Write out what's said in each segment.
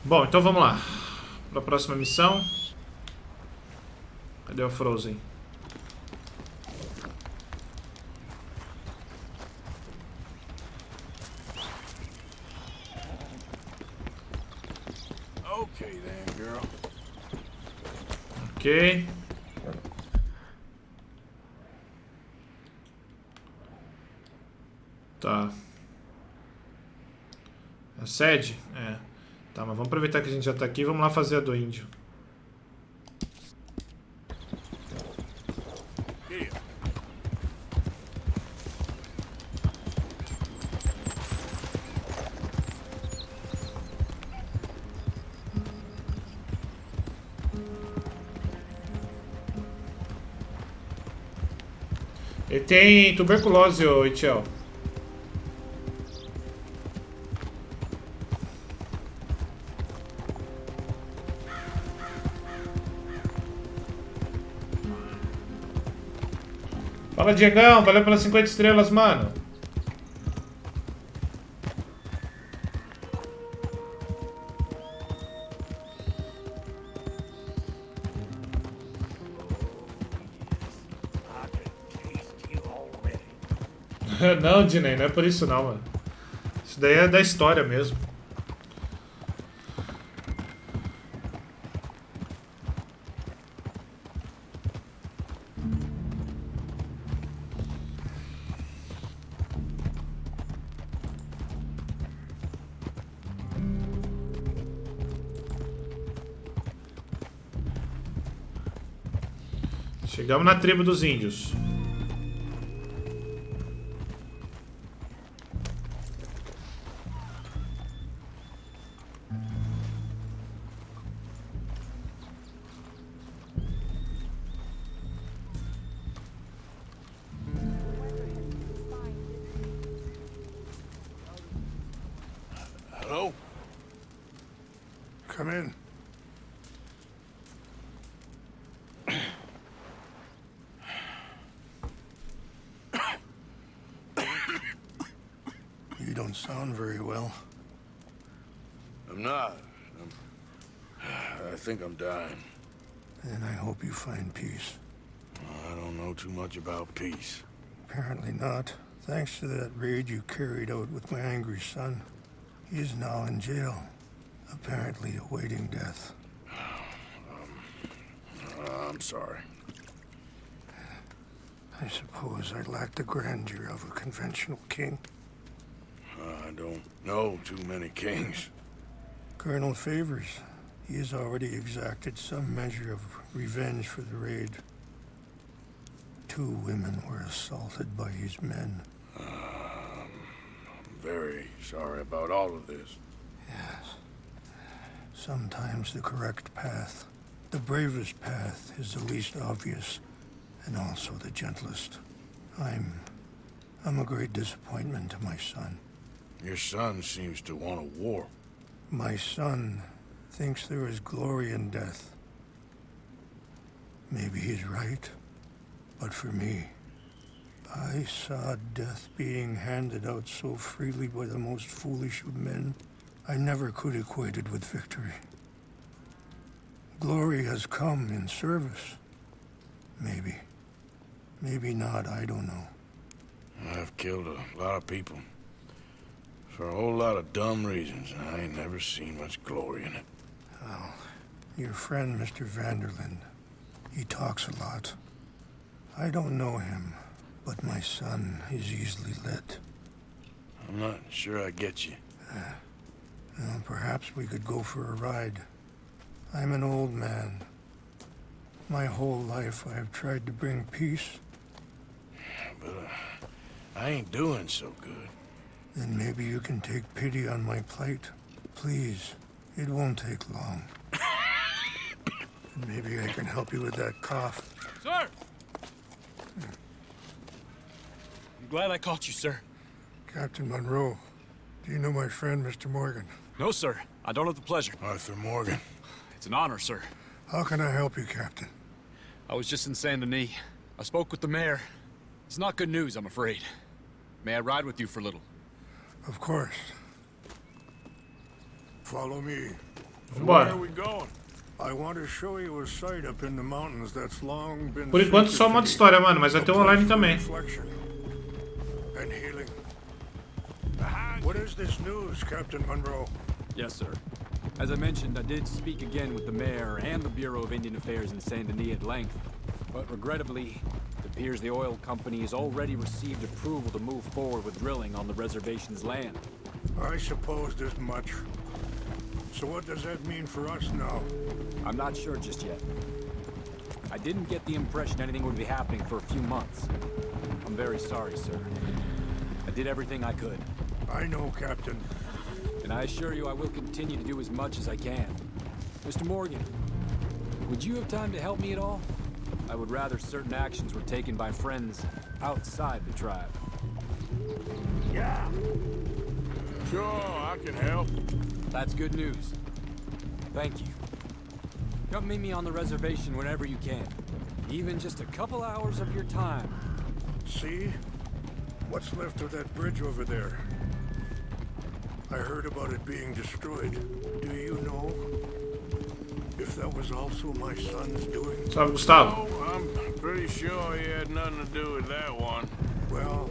Bom, então vamos lá. Para a próxima missão. Cadê o Frozen? Okay then, girl. Ok. Tá. A sede? É. Tá, mas vamos aproveitar que a gente já tá aqui e vamos lá fazer a do índio. Yeah. Ele tem tuberculose, ô Itiel. Fala, Diegão. Valeu pelas 50 estrelas, mano. Não, Dinei, não é por isso não, mano. Isso daí é da história mesmo. Chegamos na tribo dos índios. Hello? Come in. You don't sound very well. I'm not. I think I'm dying. And I hope you find peace. I don't know too much about peace. Apparently not. Thanks to that raid you carried out with my angry son. He is now in jail, apparently awaiting death. I'm sorry. I suppose I lack the grandeur of a conventional king. I don't know too many kings. Colonel Favors. He has already exacted some measure of revenge for the raid. 2 women were assaulted by his men. I'm very sorry about all of this. Yes. Sometimes the correct path, the bravest path, is the least obvious, and also the gentlest. I'm a great disappointment to my son. Your son seems to want a war. My son thinks there is glory in death. Maybe he's right, but for me, I saw death being handed out so freely by the most foolish of men. I never could equate it with victory. Glory has come in service. Maybe. Maybe not, I don't know. I've killed a lot of people. For a whole lot of dumb reasons, and I ain't never seen much glory in it. Oh, your friend, Mr. Vanderland, he talks a lot. I don't know him, but my son is easily led. I'm not sure I get you. Well, perhaps we could go for a ride. I'm an old man. My whole life I have tried to bring peace. But I ain't doing so good. Then maybe you can take pity on my plight. Please, it won't take long. And maybe I can help you with that cough. Sir! I'm glad I caught you, sir. Captain Monroe, do you know my friend, Mr. Morgan? No, sir. I don't have the pleasure. Arthur Morgan. It's an honor, sir. How can I help you, Captain? I was just in Saint Denis. I spoke with the mayor. It's not good news, I'm afraid. May I ride with you for a little? Of course. Follow me. Vambora. Where are we going? I want to show you a site up in the mountains that's long been Por enquanto só modo história, mano, mas vai ter online também. And healing. What is this news, Captain Monroe? Yes, sir. As I mentioned, I did speak again with the mayor and the Bureau of Indian Affairs in Saint Denis at length. But regrettably, it appears the oil company has already received approval to move forward with drilling on the reservation's land. I supposed as much. So what does that mean for us now? I'm not sure just yet. I didn't get the impression anything would be happening for a few months. I'm very sorry, sir. I did everything I could. I know, Captain. And I assure you I will continue to do as much as I can. Mr. Morgan, would you have time to help me at all? I would rather certain actions were taken by friends outside the tribe. Yeah. Sure, I can help. That's good news. Thank you. Come meet me on the reservation whenever you can. Even just a couple hours of your time. See? What's left of that bridge over there? I heard about it being destroyed. Do you know if that was also my son's doing? Salve, Gustavo. Oh, I'm pretty sure he had nothing to do with that one. Well,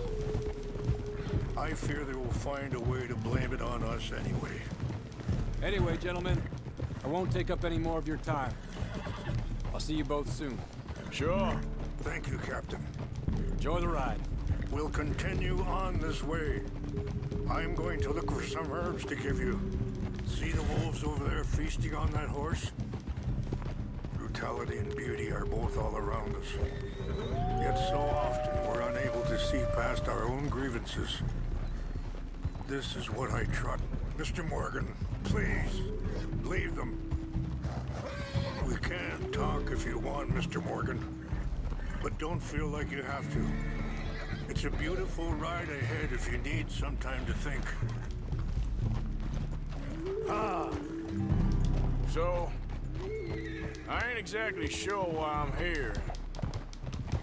I fear they will find a way to blame it on us anyway. Anyway, gentlemen, I won't take up any more of your time. I'll see you both soon. Sure. Thank you, Captain. Enjoy the ride. We'll continue on this way. I'm going to look for some herbs to give you. See the wolves over there feasting on that horse? Brutality and beauty are both all around us. Yet so often we're unable to see past our own grievances. This is what I trust. Mr. Morgan, please, leave them. We can talk if you want, Mr. Morgan. But don't feel like you have to. It's a beautiful ride ahead if you need some time to think. So, I ain't exactly sure why I'm here.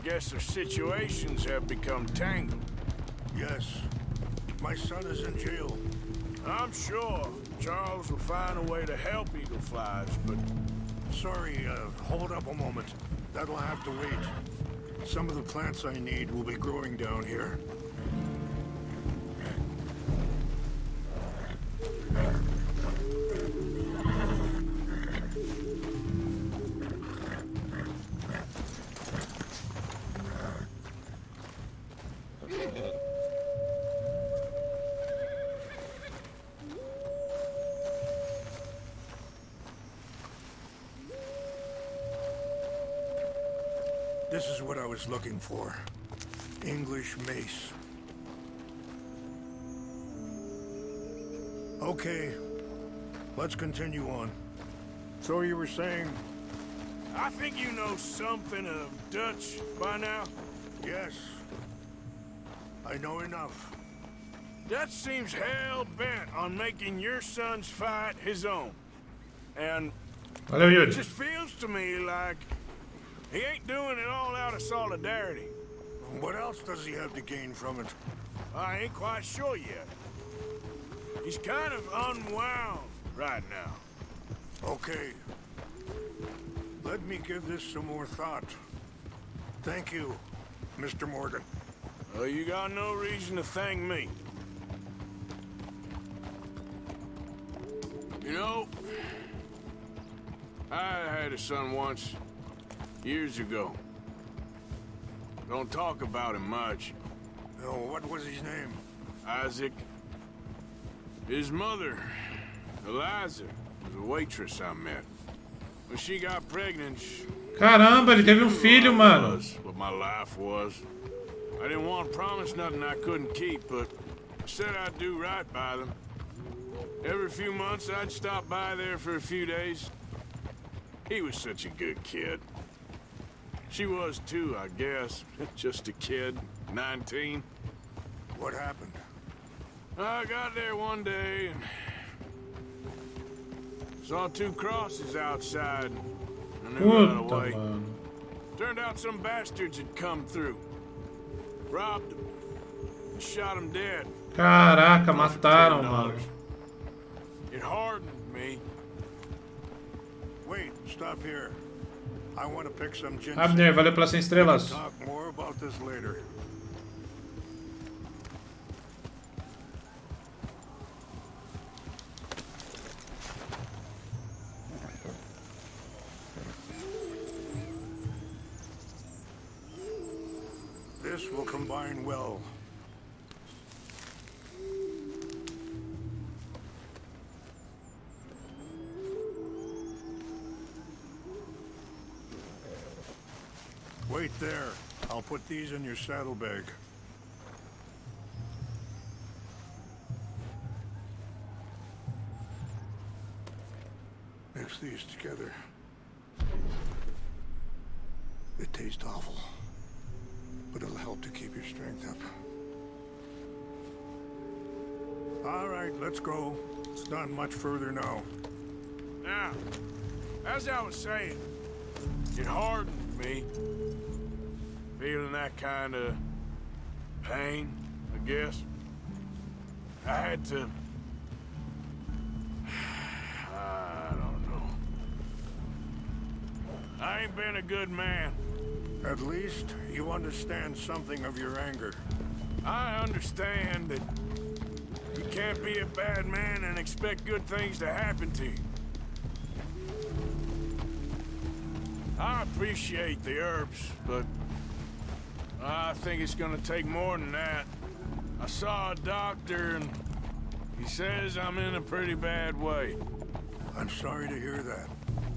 Guess their situations have become tangled. Yes, my son is in jail. I'm sure Charles will find a way to help Eagle Flies, but... Sorry, hold up a moment. That'll have to wait. Some of the plants I need will be growing down here. This is what I was looking for. English mace. Okay, let's continue on. So you were saying? I think you know something of Dutch by now? Yes. I know enough. Dutch seems hell-bent on making your son's fight his own. And Valeu, it Yuri. just feels to me like he ain't doing it all out of solidarity. What else does he have to gain from it? I ain't quite sure yet. He's kind of unwound right now. Okay. Let me give this some more thought. Thank you, Mr. Morgan. Well, you got no reason to thank me. You know, I had a son once, years ago. Don't talk about him much. Oh, what was his name? Isaac. His mother, Eliza, was a waitress I met. When she got pregnant, Caramba, ele teve um filho, mano. was what my life was. I didn't want to promise nothing I couldn't keep, but I said I'd do right by them. Every few months, I'd stop by there for a few days. He was such a good kid. She was too, I guess. Just a kid, 19. What happened? I got there one day and saw two crosses outside. I knew right Puta, away. mano. Turned out some bastards had come through. Robbed them. And shot them dead. Caraca, All for mataram, $10. mano. It hardened me. Wait, stop here. I want to pick some ginseng. Abner, valeu pelas 100 estrelas. Talk more about this later. This will combine well. Wait there. I'll put these in your saddlebag. Mix these together. It tastes awful, but it'll help to keep your strength up. All right, let's go. It's not much further now. Now, as I was saying, it hardened me. Feeling that kind of pain, I guess. I had to... I don't know. I ain't been a good man. At least you understand something of your anger. I understand that you can't be a bad man and expect good things to happen to you. I appreciate the herbs, but I think it's gonna take more than that. I saw a doctor and he says I'm in a pretty bad way. I'm sorry to hear that.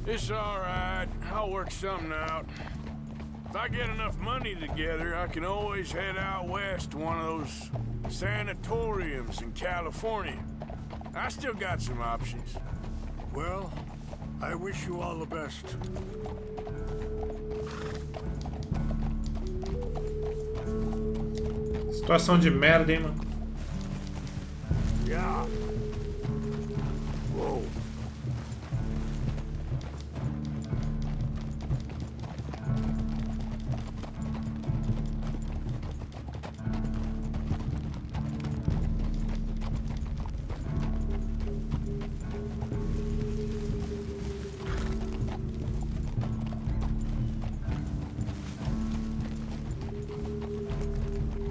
It's all right. I'll work something out. If I get enough money together, I can always head out west to one of those sanatoriums in California. I still got some options. Well, I wish you all the best. Situação de merda, hein, mano. Yeah. Whoa.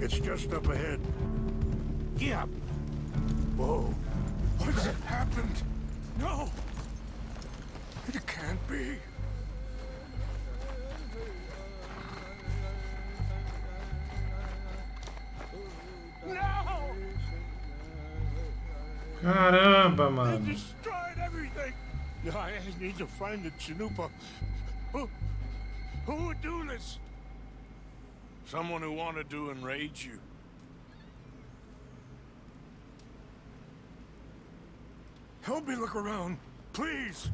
It's just up ahead. Yeah. Whoa. What's happened? No. It can't be. No! Caramba, They mano. destroyed everything. I need to find the Chanupa. Who would do this? Someone who wanted to enrage you. Help me look around, please.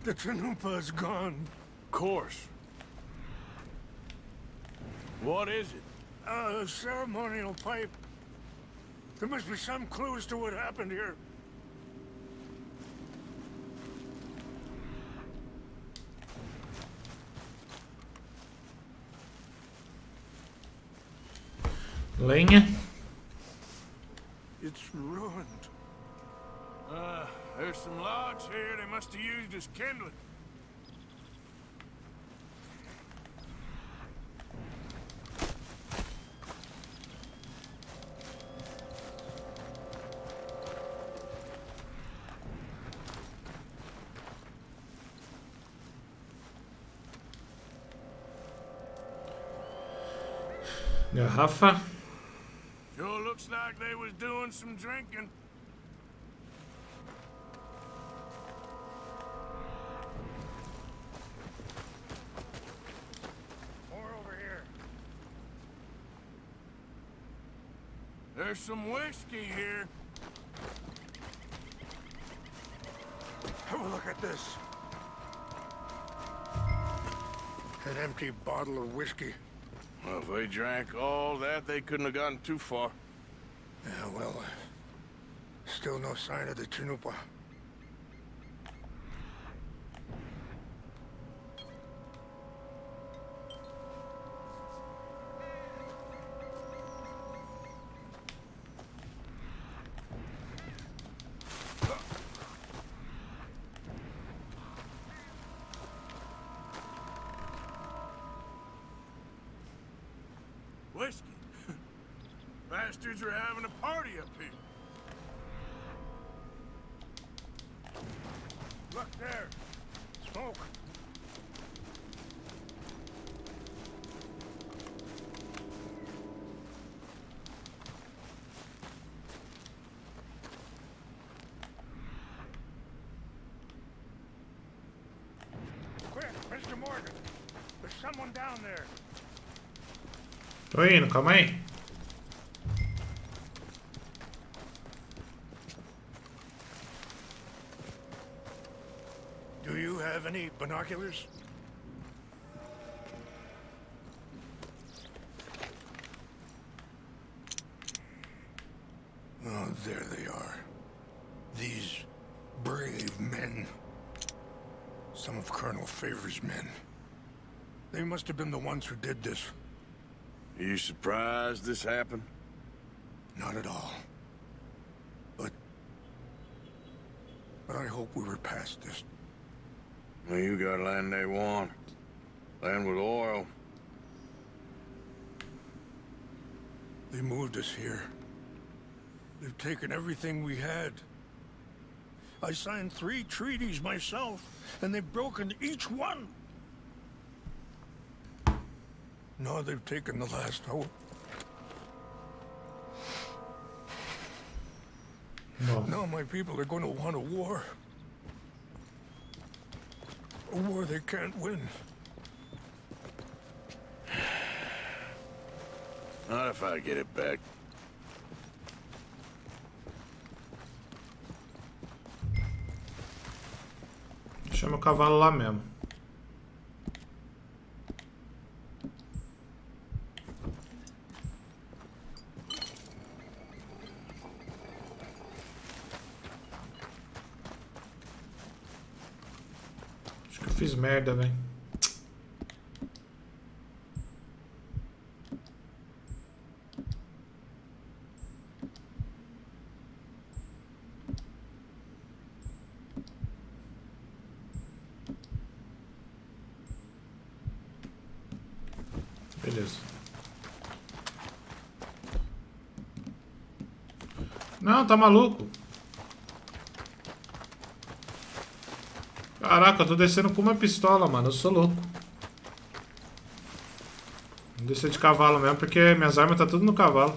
The Chanupa is gone. Of course. What is it? A ceremonial pipe. There must be some clues to what happened here. Lenha. It's ruined. There's some logs here they must have used as kindling. Garrafa. Sure looks like they was doing some drinking. More over here. There's some whiskey here. Have a look at this. An empty bottle of whiskey. Well, if they drank all that, they couldn't have gotten too far. Yeah, well, still no sign of the Chanupa. Bastards are having a party up here. Look there. Smoke. Quick, Mr. Morgan. There's someone down there. Tô indo, calma aí. Do you have any binoculars? Oh, there they are. These brave men. Some of Colonel Favor's men. They must have been the ones who did this. Are you surprised this happened? Not at all. But I hope we were past this. Well, you got land they want. Land with oil. They moved us here. They've taken everything we had. I signed 3 treaties myself, and they've broken each one. Now they've taken the last hope. Bom, Now my people are going to want a war. A war they can't win. Not if I get it back. deixa meu cavalo lá mesmo. Acho que eu fiz merda, velho. Beleza. Não, tá maluco? Caraca, eu tô descendo com uma pistola, mano. Eu sou louco. Vou descer de cavalo mesmo, porque minhas armas tá tudo no cavalo.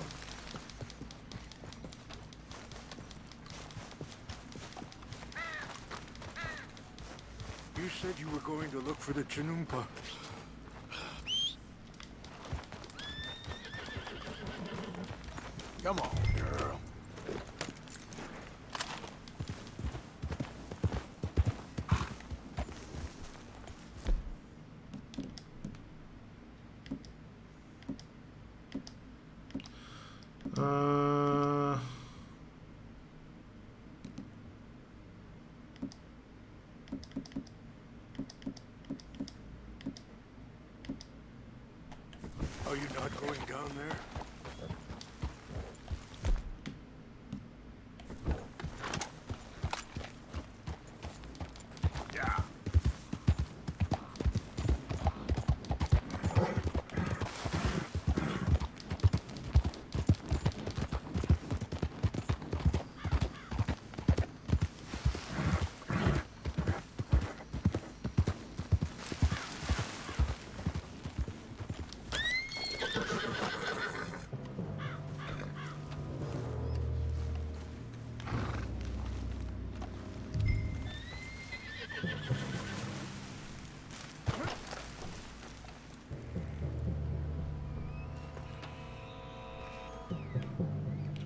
You said you were going to look for the Chinumpa. Come on, girl. Are you not going down there? Yeah.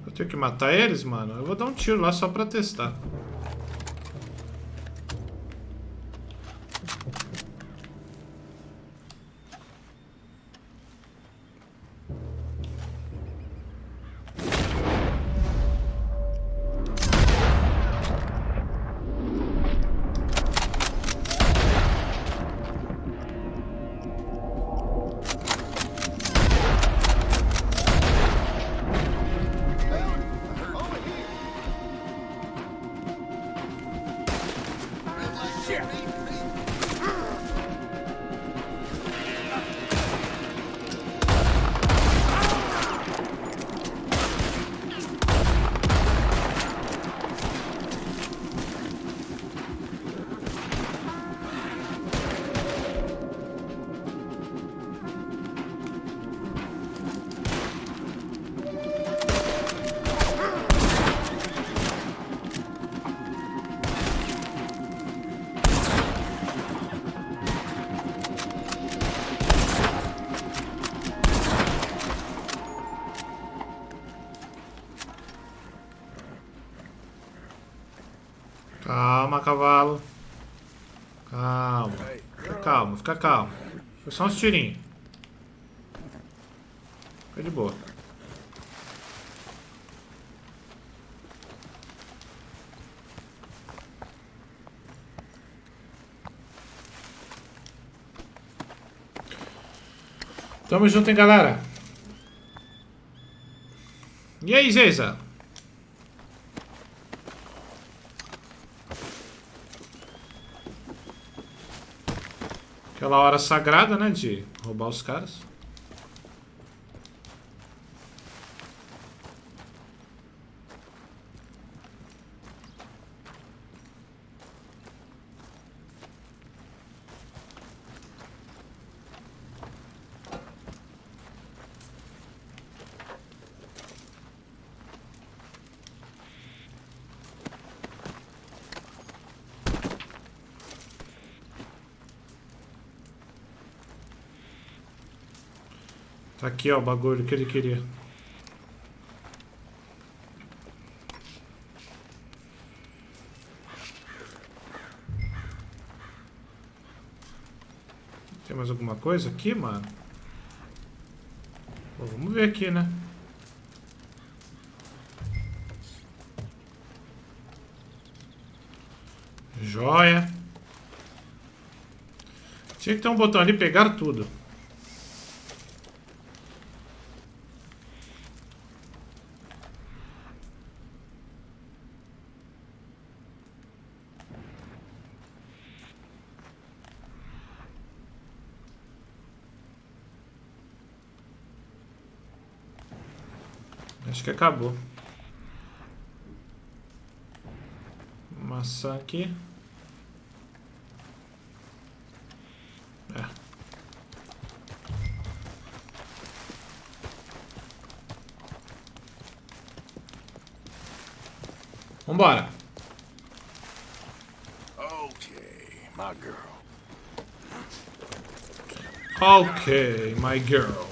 Eu tenho que matar eles, mano? Eu vou dar um tiro lá só pra testar. Calma, cavalo. Calma. Fica calmo, fica calmo. Foi só uns tirinhos. Fica de boa. Tamo junto, hein, galera. E aí, Geisa? Aquela hora sagrada, né, de roubar os caras. Tá aqui, ó, o bagulho que ele queria. Tem mais alguma coisa aqui, mano? Pô, vamos ver aqui, né? Joia. Tinha que ter um botão ali, pegar tudo. Acho que acabou. Maçã aqui. É. Vambora. Okay, my girl. Ok, my girl.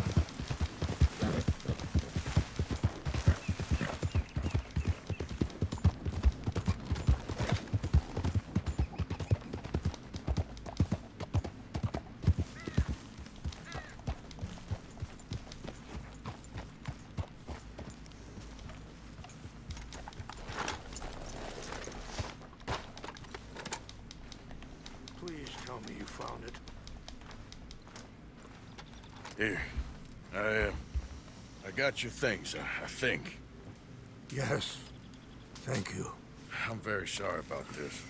Please tell me you found it. Here. I got your things, I think. Yes. Thank you. I'm very sorry about this.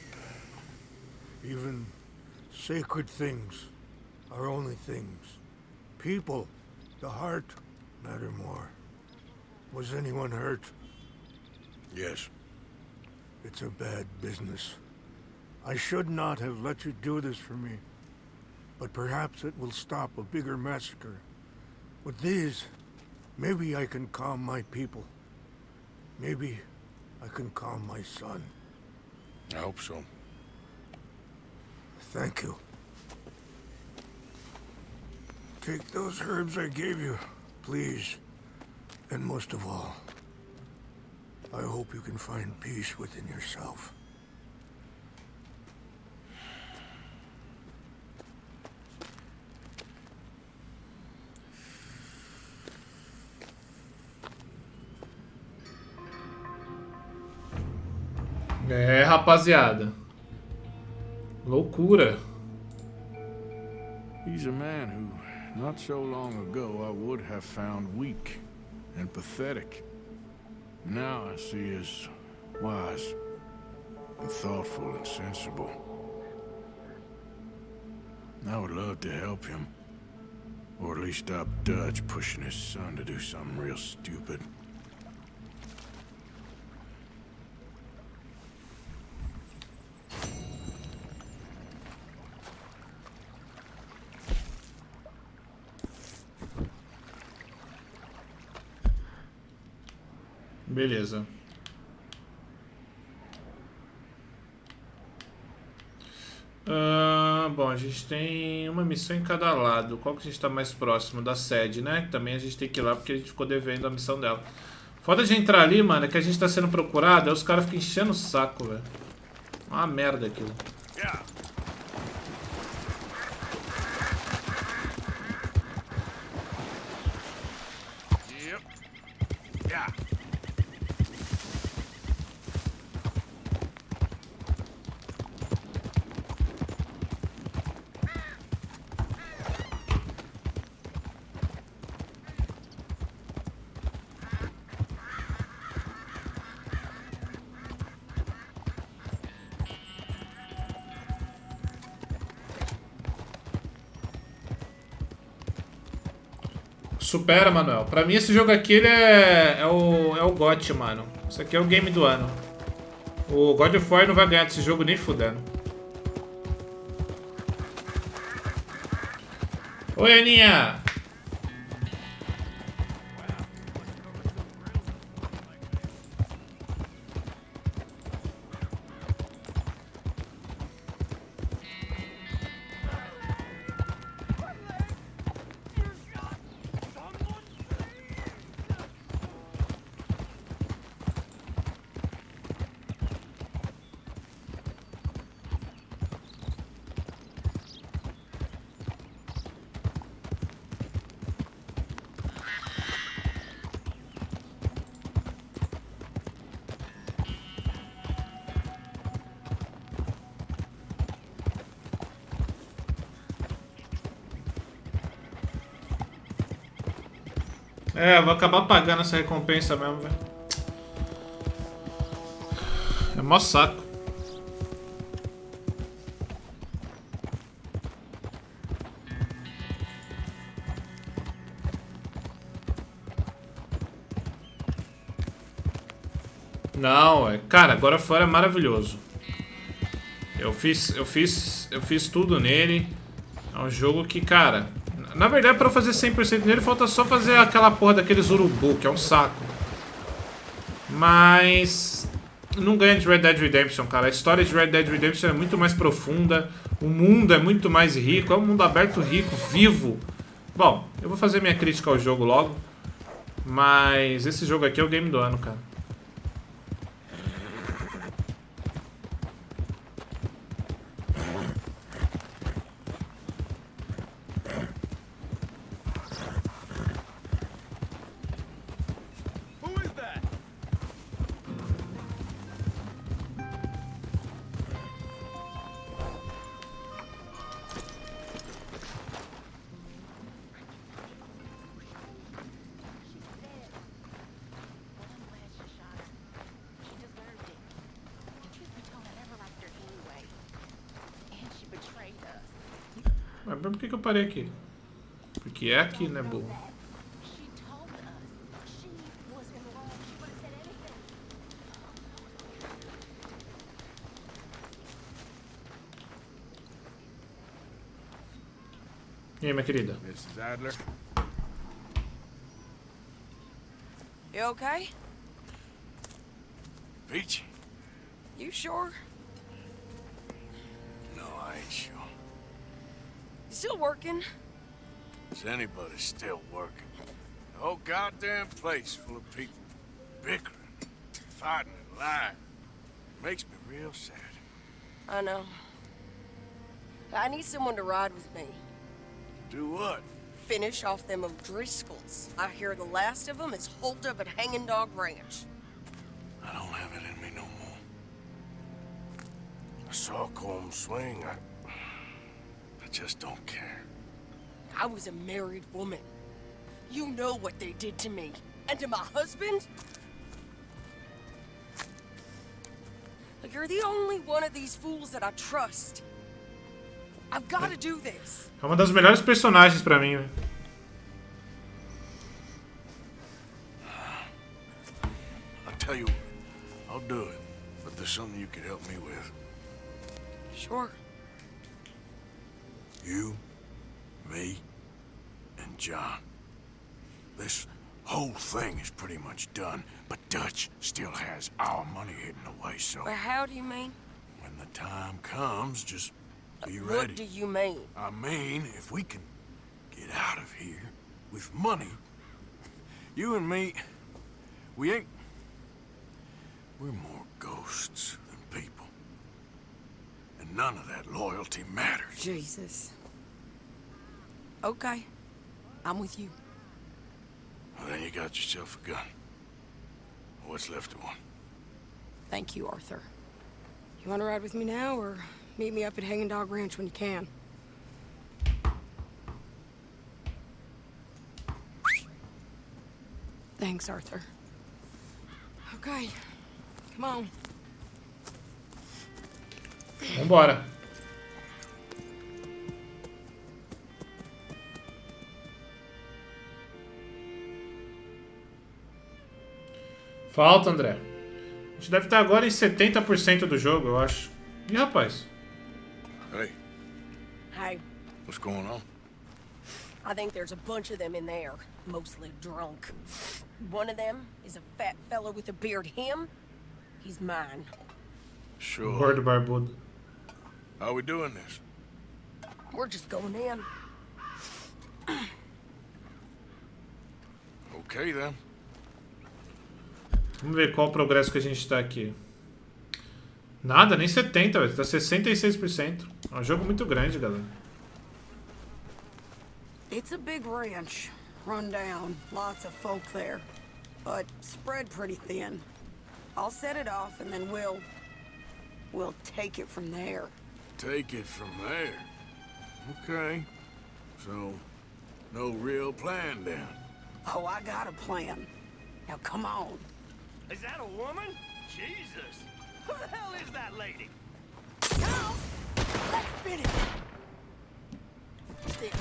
Even sacred things are only things. People, the heart, matter more. Was anyone hurt? Yes. It's a bad business. I should not have let you do this for me. But perhaps it will stop a bigger massacre. With these, maybe I can calm my people. Maybe I can calm my son. I hope so. Thank you. Take those herbs I gave you, please. And most of all, I hope you can find peace within yourself. É, rapaziada. Loucura. He's a man who, not so long ago, I would have found weak and pathetic. Now I see as wise and thoughtful and sensible. I would love to help him. Or at least stop Dutch pushing his son to do something real stupid. Beleza. Bom, a gente tem uma missão em cada lado. Qual que a gente está mais próximo? Da sede, né? Também a gente tem que ir lá porque a gente ficou devendo a missão dela. Foda de entrar ali, mano, é que a gente tá sendo procurado, aí os caras ficam enchendo o saco, velho. Uma merda aquilo. Yeah. Yep. Yeah. Supera, Manuel. Pra mim esse jogo aqui ele é o GOT, mano. Isso aqui é o game do ano. O God of War não vai ganhar desse jogo nem fudendo. Oi, Aninha! É, eu vou acabar pagando essa recompensa mesmo, velho. É mó saco. Não, cara, agora fora é maravilhoso. Eu fiz tudo nele. É um jogo que, cara, na verdade, pra eu fazer 100% nele, falta só fazer aquela porra daqueles urubu, que é um saco. Mas não ganha de Red Dead Redemption, cara. A história de Red Dead Redemption é muito mais profunda. O mundo é muito mais rico. É um mundo aberto, rico, vivo. Bom, eu vou fazer minha crítica ao jogo logo. Mas esse jogo aqui é o game do ano, cara. Mas por que eu parei aqui? Porque é aqui, né, burro? E aí, minha querida? Mrs. Adler. You okay? Peachy? You sure? No, I ain't sure. Still working? Is anybody still working? The whole goddamn place full of people bickering, fighting and lying. Makes me real sad. I know. I need someone to ride with me. Do what? Finish off them O'Driscolls. I hear the last of them is holed up at Hanging Dog Ranch. I don't have it in me no more. I saw Colm swing. I just don't care. I was a married woman. You know what they did to me. And to my husband? Like, you're the only one of these fools that I trust. I've got to do this. É uma das melhores personagens pra mim, velho. I'll tell you what, I'll do it. But there's something you could help me with. Sure. You, me, and John. This whole thing is pretty much done, but Dutch still has our money hidden away, so But how do you mean? when the time comes, just be What ready. do you mean? I mean, if we can get out of here with money, you and me, we're more ghosts than people. And none of that loyalty matters. Jesus. Okay. I'm with you. Well, then you got yourself a gun. What's left of one. Thank you, Arthur. You want to ride with me now, or meet me up at Hanging Dog Ranch when you can? Thanks, Arthur. Okay. Come on. Vambora. Falta, André. A gente deve estar agora em 70% do jogo, eu acho. Ih, rapaz. Hey, Hey, what's going on? I think there's a bunch of them in there, mostly drunk. One of them is a fat fella with a beard. Him, he's mine. Sure. Gordo barbudo. How we doing this? We're just going in. Okay, then. Vamos ver qual o progresso que a gente tá aqui. Nada, nem 70%, velho. Tá 66%. É um jogo muito grande, galera. It's a big ranch, run down, lots of folk there, but spread pretty thin. I'll set it off and then we'll take it from there. Take it from there. Okay. So, no real plan then. Oh, I got a plan. Now come on. Is that a woman? Jesus! Who the hell is that lady? Now, let's finish this.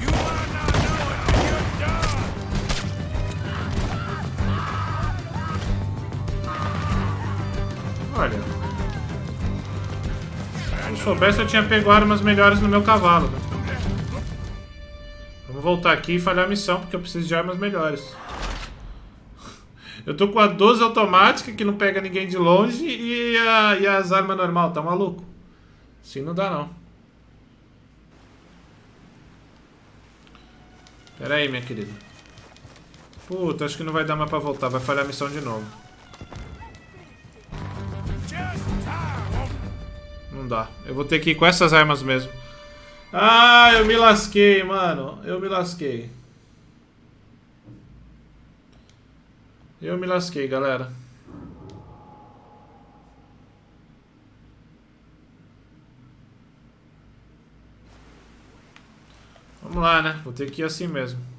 You might not know it, but you're done! Olha. Se eu soubesse, eu tinha pego armas melhores no meu cavalo. Né? Vamos voltar aqui e falhar a missão, porque eu preciso de armas melhores. Eu tô com a 12 automática, que não pega ninguém de longe, e as armas normal, tá maluco? Assim não dá, não. Pera aí, minha querida. Puta, acho que não vai dar mais pra voltar, vai falhar a missão de novo. Não dá, eu vou ter que ir com essas armas mesmo. Ah, eu me lasquei, mano. Eu me lasquei. Eu me lasquei, galera. Vamos lá, né? Vou ter que ir assim mesmo.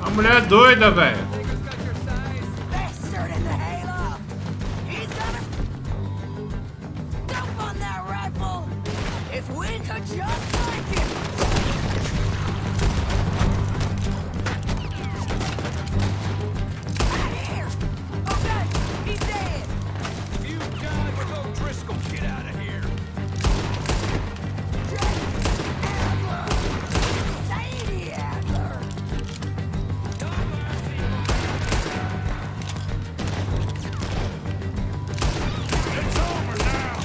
A mulher é doida, velho. Bastard in the hayloft. He's gonna dump on that rifle. If we could just like it. Out here. Okay, he's dead. You guys with O'Driscoll, get out of here! Sadie Adler. It's over now!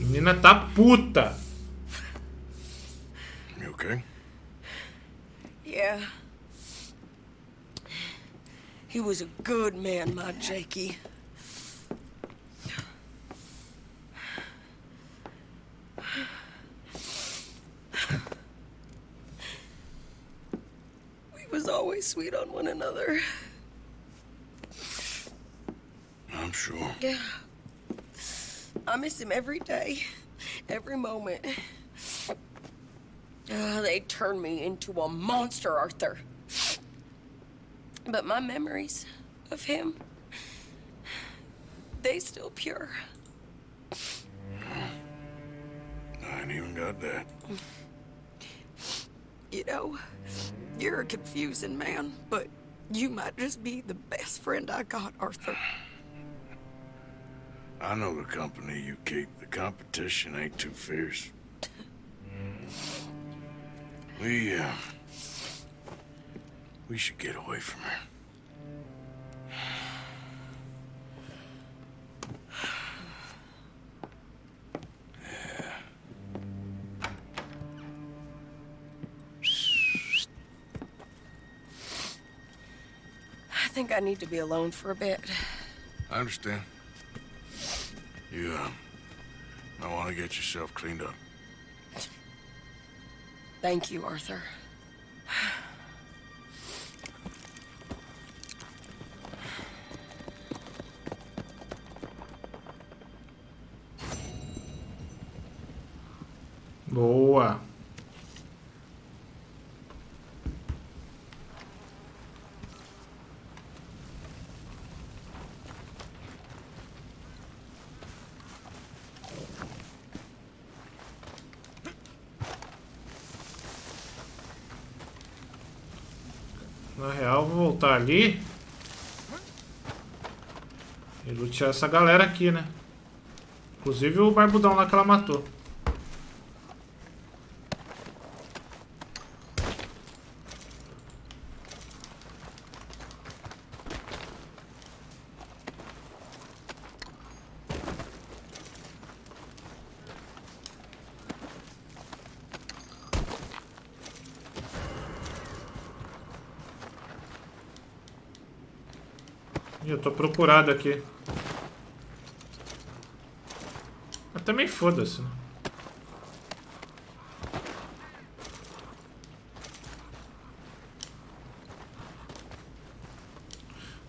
Menina tá puta. You okay? Yeah. He was a good man, my Jakey. We was always sweet on one another. I'm sure. Yeah. I miss him every day, every moment. They turned me into a monster, Arthur. But my memories of him, they still pure. I ain't even got that. You know, you're a confusing man, but you might just be the best friend I got, Arthur. I know the company you keep. The competition ain't too fierce. We should get away from her. I think I need to be alone for a bit. I understand. You, might want to get yourself cleaned up. Thank you, Arthur. Boa. Na real, vou voltar ali e lutear essa galera aqui, né? Inclusive o barbudão lá que ela matou. Eu tô procurado aqui. Mas também foda-se, né?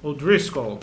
O Driscoll.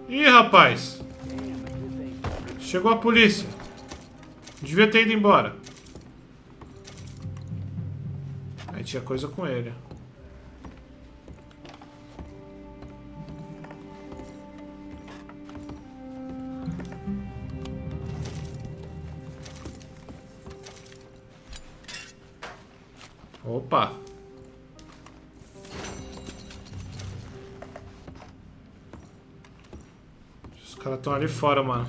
Ih, rapaz. Chegou a polícia. Devia ter ido embora. Aí tinha coisa com ele. Opa. Os caras estão ali fora, mano.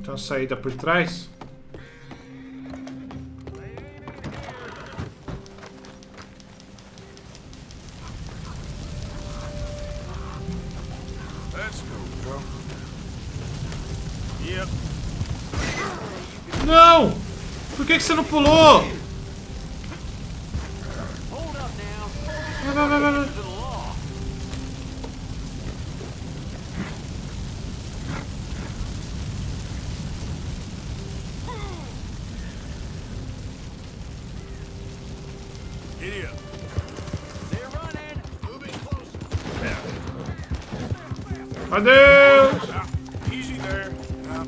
Tem uma saída por trás? Let's go, bro. Yep. Não! Por que você não pulou? Hold up now. Vai, vai, vai, vai. To the law. Giddy up. They're running. Moving closer. Adeus! Easy there. Now,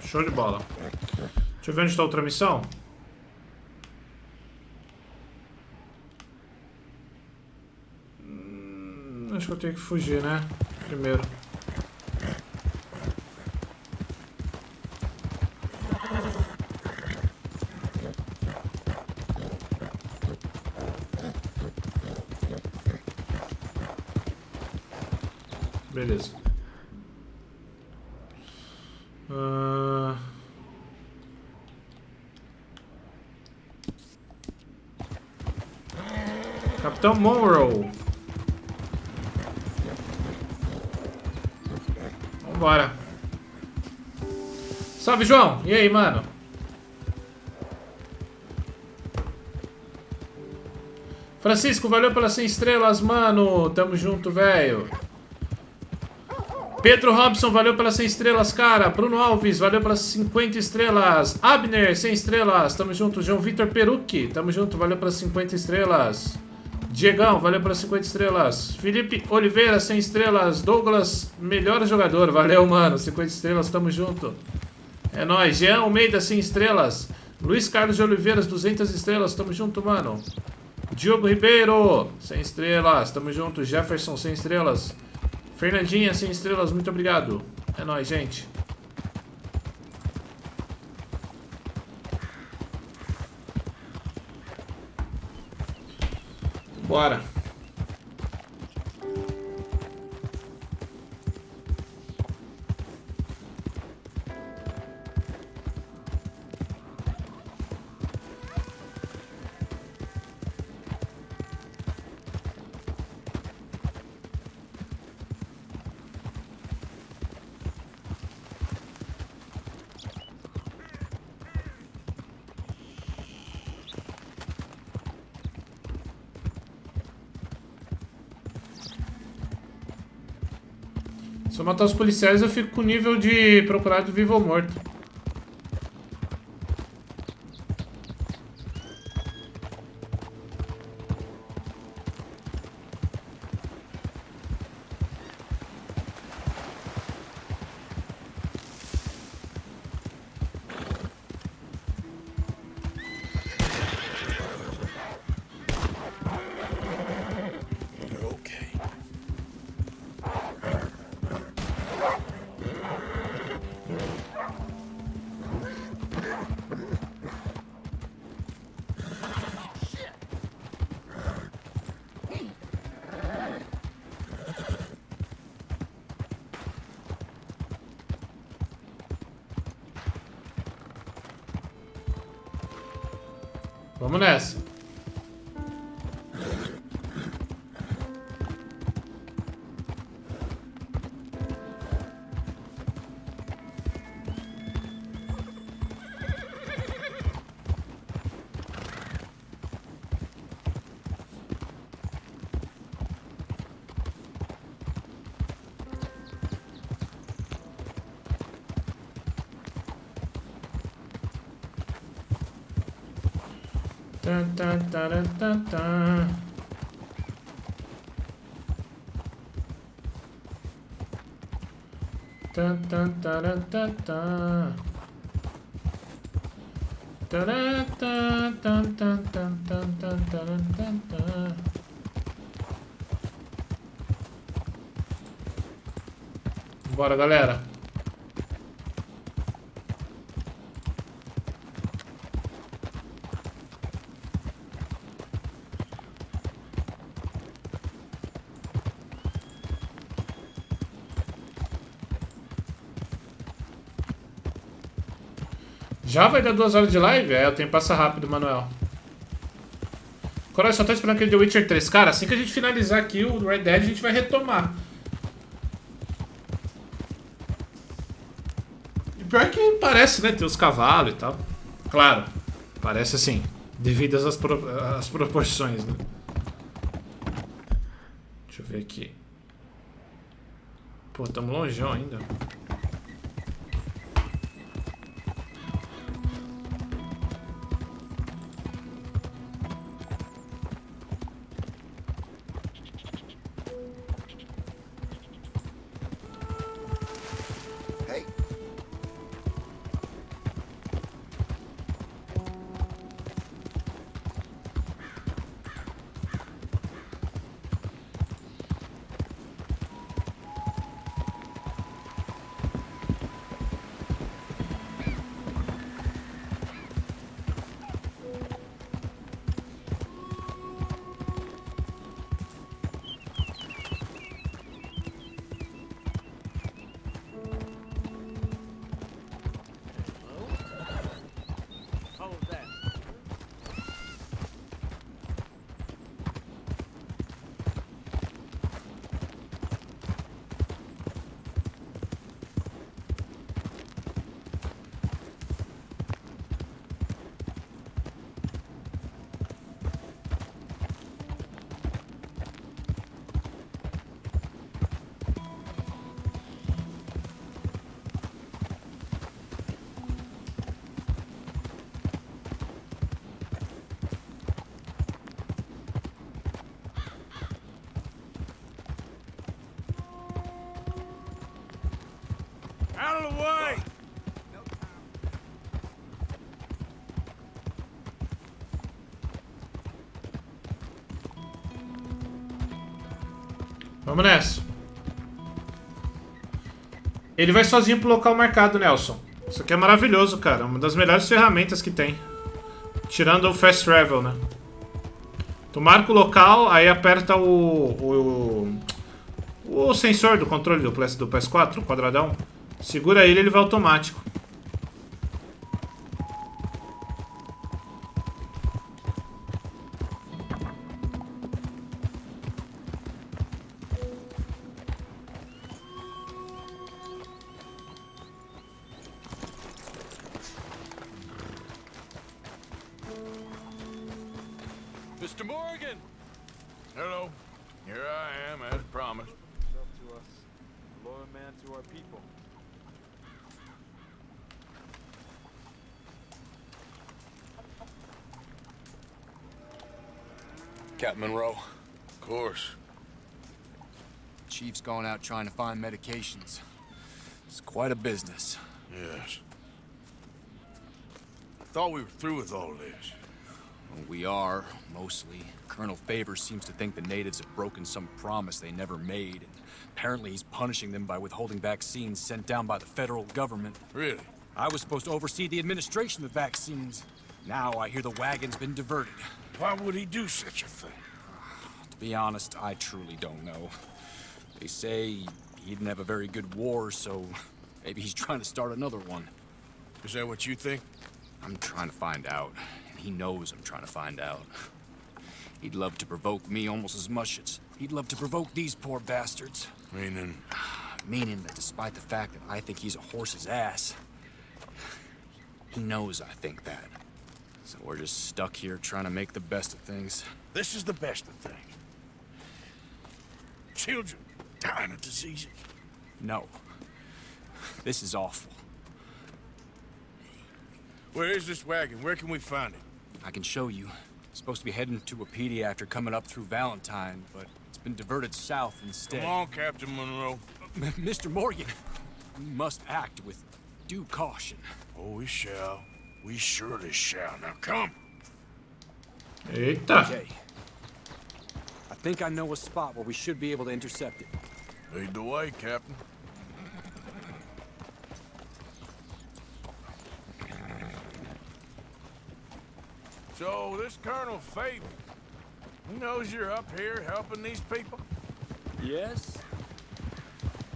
Show de bola. Deixa eu ver onde está a outra missão. Acho que eu tenho que fugir, né? Primeiro. Beleza. Capitão Monroe. Vambora. Salve, João. E aí, mano? Francisco, valeu pelas 100 estrelas, mano. Tamo junto, velho. Pedro Robson, valeu pelas 100 estrelas, cara. Bruno Alves, valeu pelas 50 estrelas. Abner, 100 estrelas. Tamo junto. João Vitor Perucchi, tamo junto. Valeu pelas 50 estrelas. Diegão, valeu pelas 50 estrelas. Felipe Oliveira, 100 estrelas. Douglas, melhor jogador. Valeu, mano. 50 estrelas, tamo junto. É nóis. Jean Almeida, 100 estrelas. Luiz Carlos de Oliveira, 200 estrelas. Tamo junto, mano. Diogo Ribeiro, 100 estrelas. Tamo junto. Jefferson, 100 estrelas. Fernandinha, 100 estrelas. Muito obrigado. É nóis, gente. Bora. Se eu matar os policiais, eu fico com o nível de procurado vivo ou morto. Vamos nessa. Bora, galera. Já vai dar 2 horas de live? É, o tempo passa rápido, Manuel. Coral, só tô esperando aquele The Witcher 3. Cara, assim que a gente finalizar aqui o Red Dead, a gente vai retomar. Pior que parece, né? Tem os cavalos e tal. Claro, parece assim, devidas às proporções, né? Deixa eu ver aqui. Pô, tamo longeão ainda. Out of the way! Vamos nessa. Ele vai sozinho pro local marcado, Nelson. Isso aqui é maravilhoso, cara. Uma das melhores ferramentas que tem. Tirando o fast travel, né? Tu marca o local, aí aperta o sensor do controle do PS4, o quadradão. Segura ele vai automático. Mr. Morgan! Hello. Here I am, as promised. Up to us. Loyal man to our people. Captain Monroe. Of course. Chief's gone out trying to find medications. It's quite a business. Yes. I thought we were through with all this. Well, we are, mostly. Colonel Favors seems to think the natives have broken some promise they never made, and apparently he's punishing them by withholding vaccines sent down by the federal government. Really? I was supposed to oversee the administration of the vaccines. Now I hear the wagon's been diverted. Why would he do such a thing? To be honest, I truly don't know. They say he didn't have a very good war, so maybe he's trying to start another one. Is that what you think? I'm trying to find out, and he knows I'm trying to find out. He'd love to provoke me almost as much as he'd love to provoke these poor bastards. Meaning? Meaning that despite the fact that I think he's a horse's ass, he knows I think that. So we're just stuck here trying to make the best of things. This is the best of things. Children dying of diseases. No. This is awful. Where is this wagon? Where can we find it? I can show you. It's supposed to be heading to a PD after coming up through Valentine, but it's been diverted south instead. Come on, Captain Monroe. Mr. Morgan, we must act with due caution. Oh, we shall. We surely shall. Now come. Eita. Okay. I think I know a spot where we should be able to intercept it. Lead the way, Captain. So, this Colonel Favors, he knows you're up here helping these people? Yes.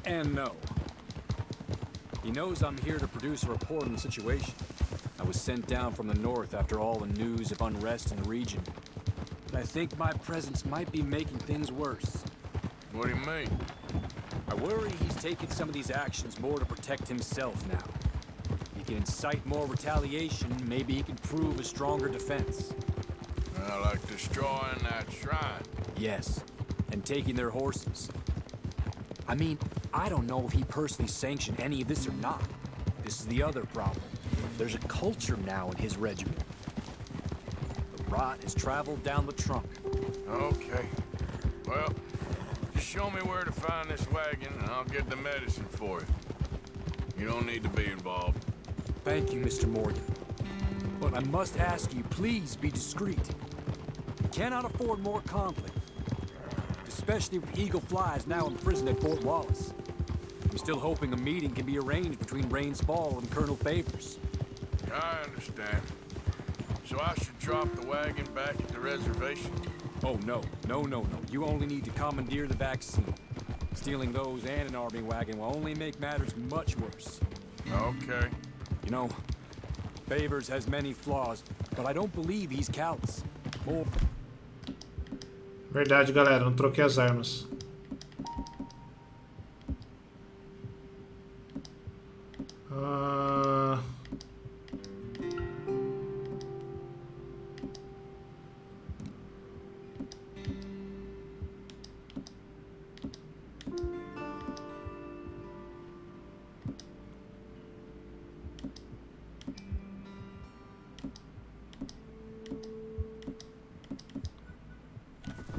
And no. He knows I'm here to produce a report on the situation. I was sent down from the north after all the news of unrest in the region. But I think my presence might be making things worse. What do you mean? I worry he's taking some of these actions more to protect himself now. can incite more retaliation, maybe he can prove a stronger defense. Like destroying that shrine. Yes, and taking their horses. I mean, I don't know if he personally sanctioned any of this or not. This is the other problem. There's a culture now in his regiment. The rot has traveled down the trunk. Okay. Well, just show me where to find this wagon and I'll get the medicine for you. You don't need to be involved. Thank you, Mr. Morgan. But I must ask you, please be discreet. We cannot afford more conflict. Especially with Eagle Flies now imprisoned at Fort Wallace. I'm still hoping a meeting can be arranged between Rains Fall and Colonel Favors. I understand. So I should drop the wagon back at the reservation? Oh, no. No. You only need to commandeer the vaccine. Stealing those and an army wagon will only make matters much worse. Okay. You know, Favors has many flaws, but I don't believe he's callous. More... Verdade, galera. Não troquei as armas.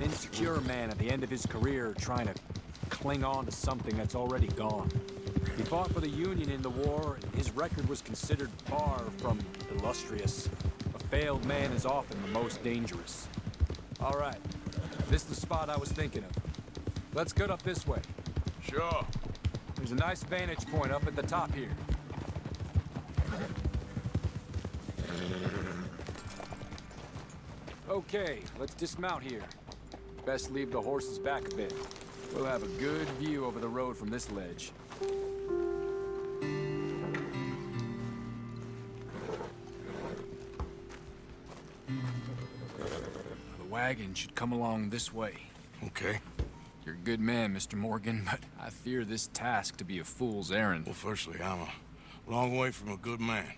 Insecure man at the end of his career trying to cling on to something that's already gone. He fought for the Union in the war, and his record was considered far from illustrious. A failed man is often the most dangerous. All right, this is the spot I was thinking of. Let's get up this way. Sure. There's a nice vantage point up at the top here. Okay, let's dismount here. Best leave the horses back a bit. We'll have a good view over the road from this ledge. The wagon should come along this way. Okay. You're a good man, Mr. Morgan, but I fear this task to be a fool's errand. Well, firstly, I'm a long way from a good man.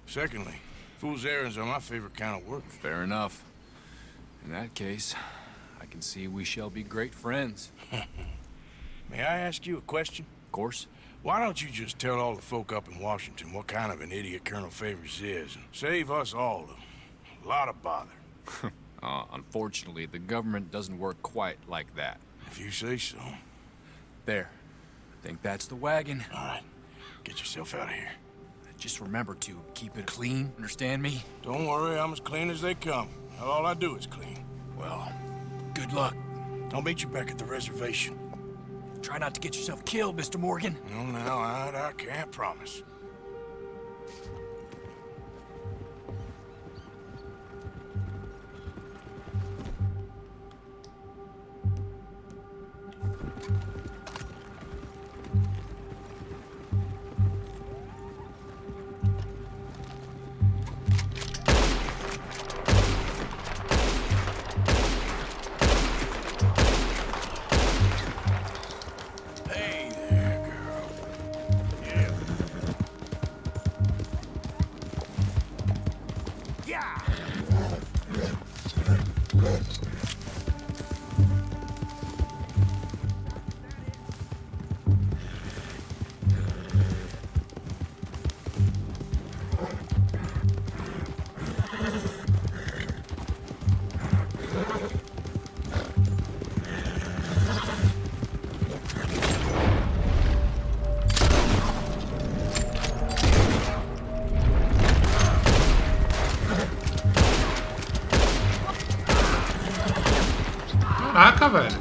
Secondly, fool's errands are my favorite kind of work. Fair enough. In that case, I can see we shall be great friends. May I ask you a question? Of course. Why don't you just tell all the folk up in Washington what kind of an idiot Colonel Favors is, and save us all a lot of bother? Unfortunately, the government doesn't work quite like that. If you say so. There. I think that's the wagon. All right. Get yourself out of here. Just remember to keep it clean, understand me? Don't worry, I'm as clean as they come. All I do is clean. Well, good luck. I'll meet you back at the reservation. Try not to get yourself killed, Mr. Morgan. No, now, I can't promise. Caraca, velho.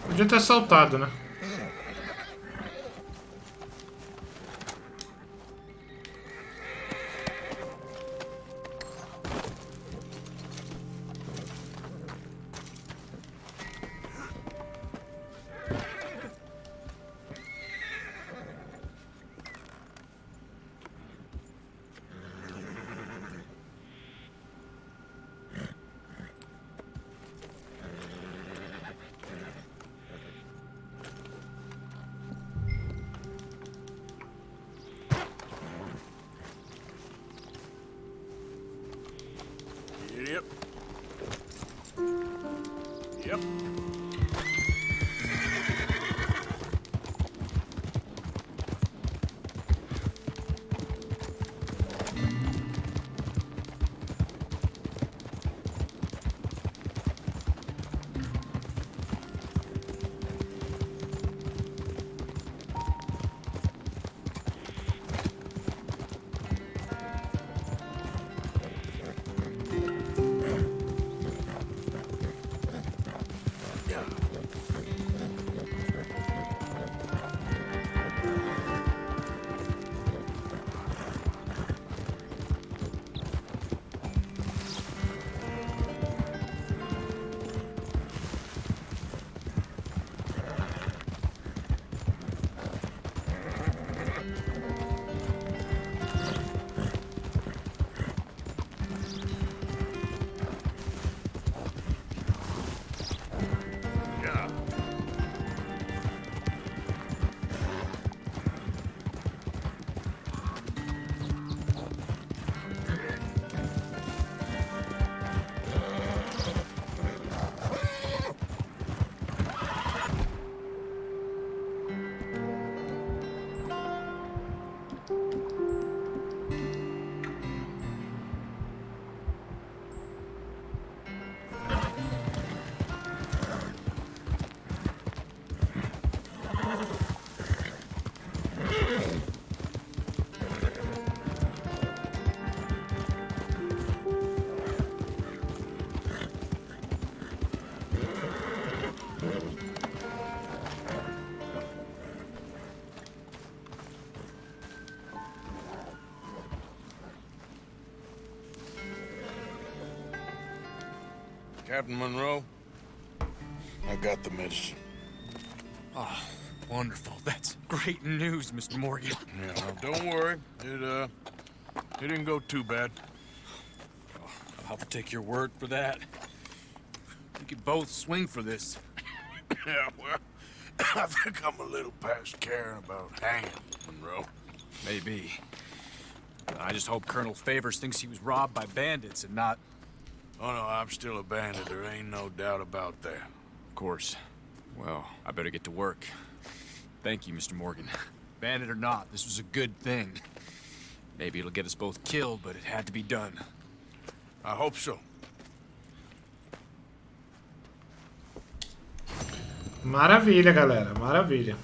Podia ter saltado, né? Yep. Yep. Captain Monroe, I got the medicine. Oh, wonderful. That's great news, Mr. Morgan. Yeah, well, don't worry. It didn't go too bad. Oh, I'll take your word for that. We could both swing for this. Yeah, well, I think I'm a little past caring about hanging, Monroe. Maybe. I just hope Colonel Favors thinks he was robbed by bandits and not... Oh, no, I'm still a bandit. There ain't no doubt about that. Of course. Well, I better get to work. Thank you, Mr. Morgan. Bandit or not, this was a good thing. Maybe it'll get us both killed, but it had to be done. I hope so. Maravilha, galera. Maravilha.